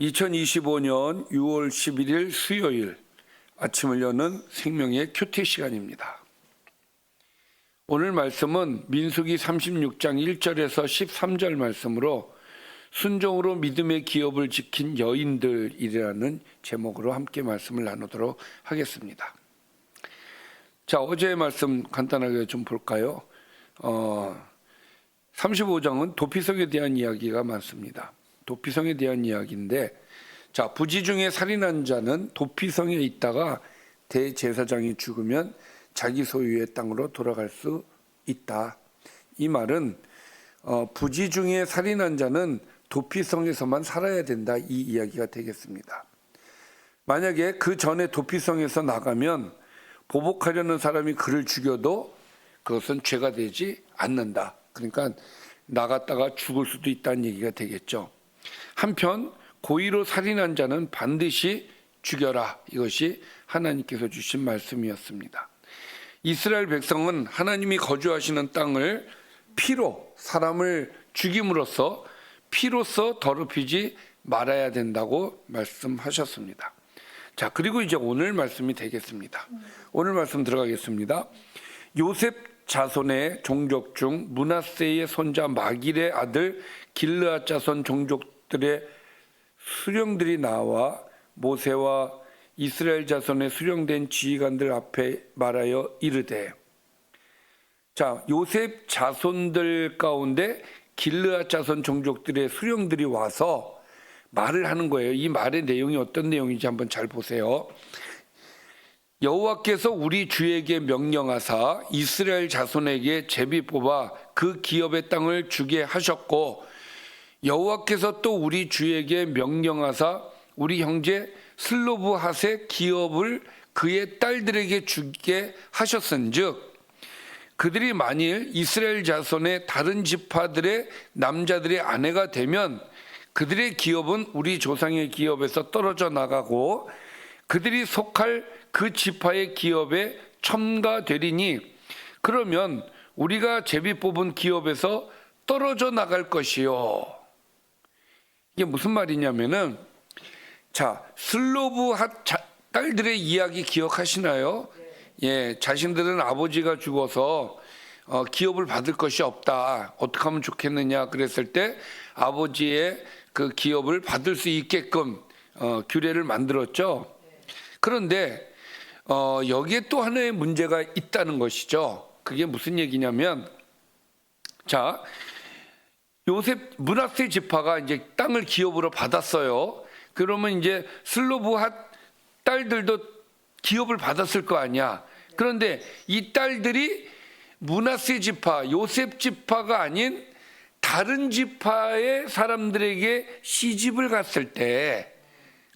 2025년 6월 11일 수요일 아침을 여는 생명의 큐티 시간입니다. 오늘 말씀은 민수기 36장 1절에서 13절 말씀으로 순종으로 믿음의 기업을 지킨 여인들이라는 제목으로 함께 말씀을 나누도록 하겠습니다. 자, 어제의 말씀 간단하게 좀 볼까요? 35장은 도피성에 대한 이야기가 많습니다. 도피성에 대한 이야기인데, 자, 부지 중에 살인한 자는 도피성에 있다가 대제사장이 죽으면 자기 소유의 땅으로 돌아갈 수 있다. 이 말은 부지 중에 살인한 자는 도피성에서만 살아야 된다, 이 이야기가 되겠습니다. 만약에 그 전에 도피성에서 나가면 보복하려는 사람이 그를 죽여도 그것은 죄가 되지 않는다. 그러니까 나갔다가 죽을 수도 있다는 얘기가 되겠죠. 한편 고의로 살인한 자는 반드시 죽여라. 이것이 하나님께서 주신 말씀이었습니다. 이스라엘 백성은 하나님이 거주하시는 땅을 피로, 사람을 죽임으로써 피로써 더럽히지 말아야 된다고 말씀하셨습니다. 자, 그리고 이제 오늘 말씀이 되겠습니다. 오늘 말씀 들어가겠습니다. 요셉 자손의 종족 중 므낫세의 손자 마길의 아들 길르앗 자손 종족들의 수령들이 나와 모세와 이스라엘 자손의 수령된 지휘관들 앞에 말하여 이르되, 자, 요셉 자손들 가운데 길르앗 자손 종족들의 수령들이 와서 말을 하는 거예요. 이 말의 내용이 어떤 내용인지 한번 잘 보세요. 여호와께서 우리 주에게 명령하사 이스라엘 자손에게 제비 뽑아 그 기업의 땅을 주게 하셨고, 여호와께서 또 우리 주에게 명령하사 우리 형제 슬로브핫의 기업을 그의 딸들에게 주게 하셨은즉, 그들이 만일 이스라엘 자손의 다른 지파들의 남자들의 아내가 되면 그들의 기업은 우리 조상의 기업에서 떨어져 나가고 그들이 속할 그 지파의 기업에 첨가되리니, 그러면 우리가 제비 뽑은 기업에서 떨어져 나갈 것이요. 이게 무슨 말이냐면은, 자, 슬로브핫 딸들의 이야기 기억하시나요? 예, 자신들은 아버지가 죽어서 기업을 받을 것이 없다. 어떻게 하면 좋겠느냐 그랬을 때 아버지의 그 기업을 받을 수 있게끔 규례를 만들었죠. 그런데 여기에 또 하나의 문제가 있다는 것이죠. 그게 무슨 얘기냐면, 자, 요셉 므낫세 지파가 이제 땅을 기업으로 받았어요. 그러면 이제 슬로브핫 딸들도 기업을 받았을 거 아니야. 그런데 이 딸들이 므낫세 지파, 요셉 지파가 아닌 다른 지파의 사람들에게 시집을 갔을 때,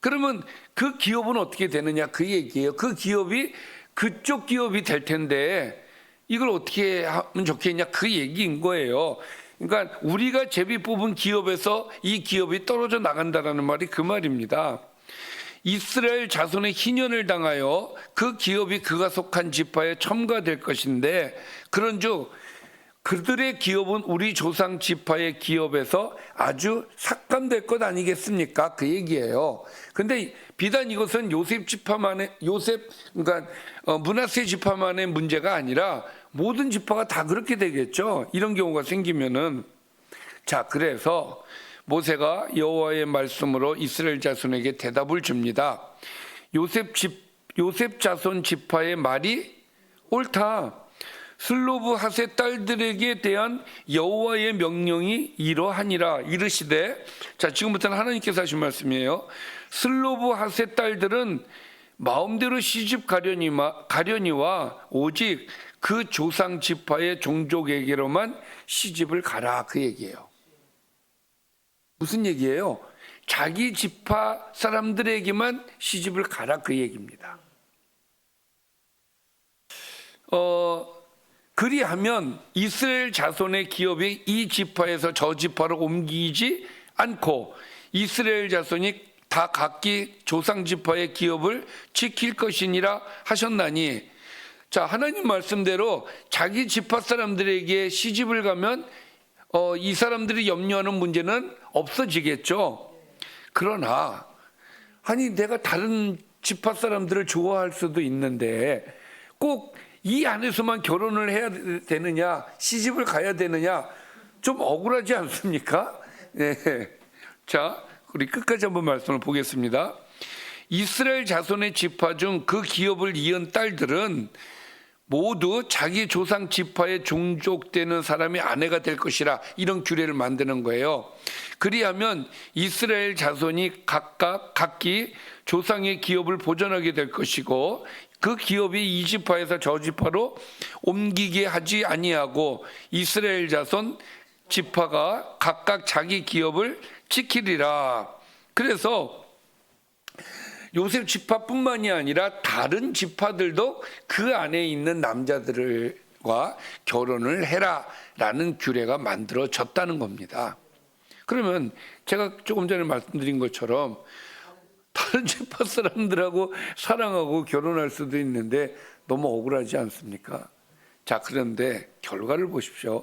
그러면 그 기업은 어떻게 되느냐, 그 얘기예요. 그 기업이 그쪽 기업이 될 텐데 이걸 어떻게 하면 좋겠냐, 그 얘기인 거예요. 그러니까 우리가 제비 뽑은 기업에서 이 기업이 떨어져 나간다라는 말이 그 말입니다. 이스라엘 자손의 희년을 당하여 그 기업이 그가 속한 지파에 첨가될 것인데, 그런즉 그들의 기업은 우리 조상 지파의 기업에서 아주 삭감될 것 아니겠습니까? 그 얘기예요. 근데 비단 이것은 요셉 지파만의, 그러니까 므낫세 지파만의 문제가 아니라 모든 지파가 다 그렇게 되겠죠. 이런 경우가 생기면은. 자, 그래서 모세가 여호와의 말씀으로 이스라엘 자손에게 대답을 줍니다. 요셉 자손 지파의 말이 옳다. 슬로브핫의 딸들에게 대한 여호와의 명령이 이러하니라. 이르시되, 자, 지금부터는 하나님께서 하신 말씀이에요. 슬로브핫의 딸들은 마음대로 시집 가려니와 오직 그 조상 지파의 종족에게로만 시집을 가라. 그 얘기예요. 무슨 얘기예요? 자기 지파 사람들에게만 시집을 가라, 그 얘기입니다. 그리하면 이스라엘 자손의 기업이 이 지파에서 저 지파로 옮기지 않고 이스라엘 자손이 다 각기 조상 지파의 기업을 지킬 것이니라 하셨나니, 자, 하나님 말씀대로 자기 지파 사람들에게 시집을 가면 이 사람들이 염려하는 문제는 없어지겠죠. 그러나 아니 내가 다른 지파 사람들을 좋아할 수도 있는데 꼭 이 안에서만 결혼을 해야 되느냐, 시집을 가야 되느냐, 좀 억울하지 않습니까? 네. 자, 우리 끝까지 한번 말씀을 보겠습니다. 이스라엘 자손의 지파 중 그 기업을 이은 딸들은 모두 자기 조상 지파에 종족되는 사람이 아내가 될 것이라, 이런 규례를 만드는 거예요. 그리하면 이스라엘 자손이 각기 조상의 기업을 보존하게 될 것이고, 그 기업이 이 지파에서 저 지파로 옮기게 하지 아니하고 이스라엘 자손 지파가 각각 자기 기업을 지키리라. 그래서 요셉 지파뿐만이 아니라 다른 지파들도 그 안에 있는 남자들과 결혼을 해라라는 규례가 만들어졌다는 겁니다. 그러면 제가 조금 전에 말씀드린 것처럼 다른 지파 사람들하고 사랑하고 결혼할 수도 있는데 너무 억울하지 않습니까? 자, 그런데 결과를 보십시오.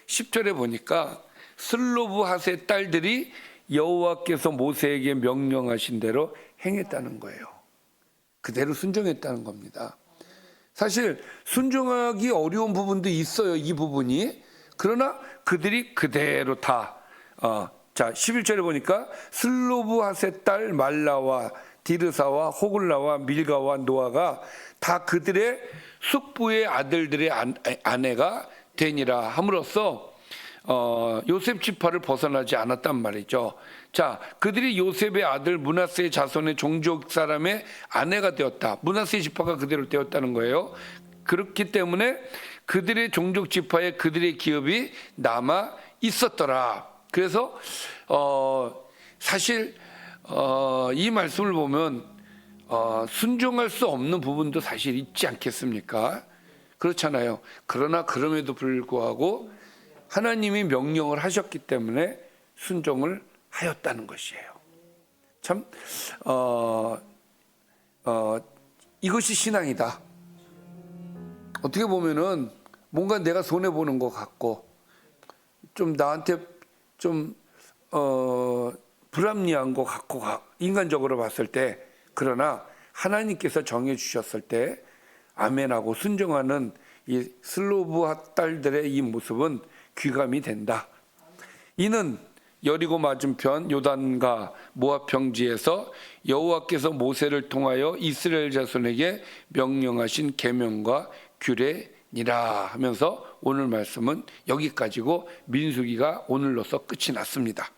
10절에 보니까 슬로브핫의 딸들이 여호와께서 모세에게 명령하신 대로 행했다는 거예요. 그대로 순종했다는 겁니다. 사실 순종하기 어려운 부분도 있어요, 이 부분이. 그러나 그들이 그대로 다 자, 11절에 보니까 슬로브핫의 딸 말라와 디르사와 호글라와 밀가와 노아가 다 그들의 숙부의 아들들의 아내가 되니라 함으로써 요셉 지파를 벗어나지 않았단 말이죠. 자, 그들이 요셉의 아들 므낫세의 자손의 종족 사람의 아내가 되었다. 므낫세 지파가 그대로 되었다는 거예요. 그렇기 때문에 그들의 종족 지파에 그들의 기업이 남아 있었더라. 그래서 사실 이 말씀을 보면 순종할 수 없는 부분도 사실 있지 않겠습니까? 그렇잖아요. 그러나 그럼에도 불구하고 하나님이 명령을 하셨기 때문에 순종을 하였다는 것이에요. 참 이것이 신앙이다. 어떻게 보면은 뭔가 내가 손해 보는 것 같고 좀 나한테 좀 불합리한 것 같고 인간적으로 봤을 때, 그러나 하나님께서 정해 주셨을 때 아멘하고 순종하는 이 슬로브핫 딸들의 이 모습은 귀감이 된다. 이는 여리고 맞은편 요단과 모압 평지에서 여호와께서 모세를 통하여 이스라엘 자손에게 명령하신 계명과 규례니라 하면서 오늘 말씀은 여기까지고 민수기가 오늘로서 끝이 났습니다.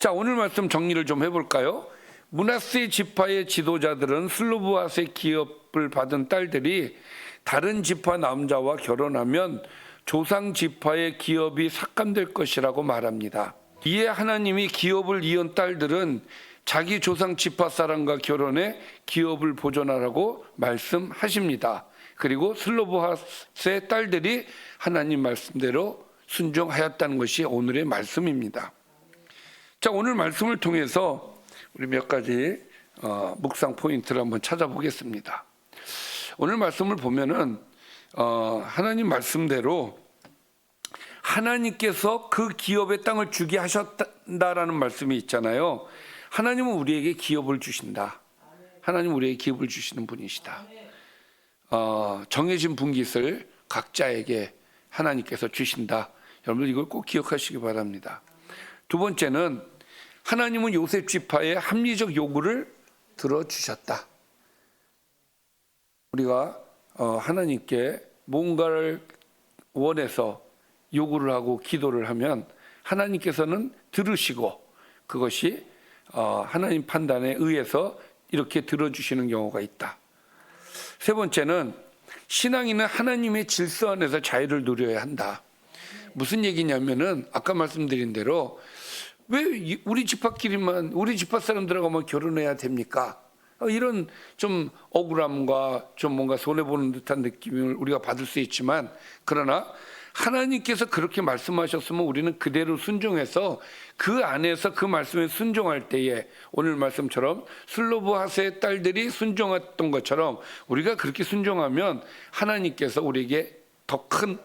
자, 오늘 말씀 정리를 좀 해볼까요? 므낫세 지파의 지도자들은 슬로브핫의 기업을 받은 딸들이 다른 지파 남자와 결혼하면 조상 지파의 기업이 삭감될 것이라고 말합니다. 이에 하나님이 기업을 이은 딸들은 자기 조상 지파 사람과 결혼해 기업을 보존하라고 말씀하십니다. 그리고 슬로브핫의 딸들이 하나님 말씀대로 순종하였다는 것이 오늘의 말씀입니다. 자, 오늘 말씀을 통해서 우리 몇 가지 묵상 포인트를 한번 찾아보겠습니다. 오늘 말씀을 보면은 하나님 말씀대로 하나님께서 그 기업의 땅을 주게 하셨다라는 말씀이 있잖아요. 하나님은 우리에게 기업을 주신다. 하나님은 우리에게 기업을 주시는 분이시다. 정해진 분깃을 각자에게 하나님께서 주신다. 여러분 이걸 꼭 기억하시기 바랍니다. 두 번째는 하나님은 요셉 지파의 합리적 요구를 들어주셨다. 우리가 하나님께 뭔가를 원해서 요구를 하고 기도를 하면 하나님께서는 들으시고 그것이 하나님 판단에 의해서 이렇게 들어주시는 경우가 있다. 세 번째는 신앙인은 하나님의 질서 안에서 자유를 누려야 한다. 무슨 얘기냐면은 아까 말씀드린 대로 왜 우리 집합끼리만, 우리 집합 사람들하고만 결혼해야 됩니까? 이런 좀 억울함과 좀 뭔가 손해보는 듯한 느낌을 우리가 받을 수 있지만, 그러나 하나님께서 그렇게 말씀하셨으면 우리는 그대로 순종해서 그 안에서 그 말씀에 순종할 때에 오늘 말씀처럼 슬로브핫의 딸들이 순종했던 것처럼 우리가 그렇게 순종하면 하나님께서 우리에게 더 큰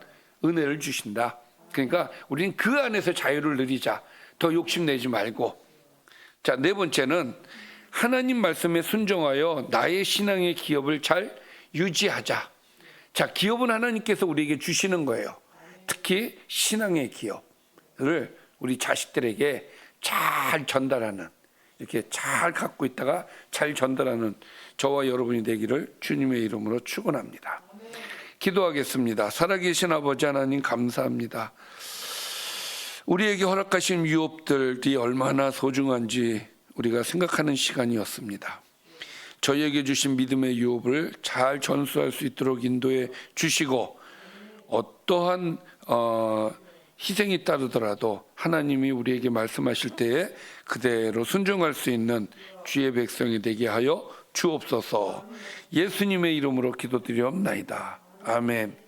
은혜를 주신다. 그러니까 우리는 그 안에서 자유를 누리자. 더 욕심내지 말고. 자, 네 번째는 하나님 말씀에 순종하여 나의 신앙의 기업을 잘 유지하자. 자, 기업은 하나님께서 우리에게 주시는 거예요. 특히 신앙의 기업을 우리 자식들에게 잘 전달하는, 이렇게 잘 갖고 있다가 잘 전달하는 저와 여러분이 되기를 주님의 이름으로 축원합니다. 기도하겠습니다. 살아계신 아버지 하나님 감사합니다. 우리에게 허락하신 유업들이 얼마나 소중한지 우리가 생각하는 시간이었습니다. 저희에게 주신 믿음의 유업을 잘 전수할 수 있도록 인도해 주시고, 어떠한 희생이 따르더라도 하나님이 우리에게 말씀하실 때에 그대로 순종할 수 있는 주의 백성이 되게 하여 주옵소서. 예수님의 이름으로 기도드리옵나이다. 아멘.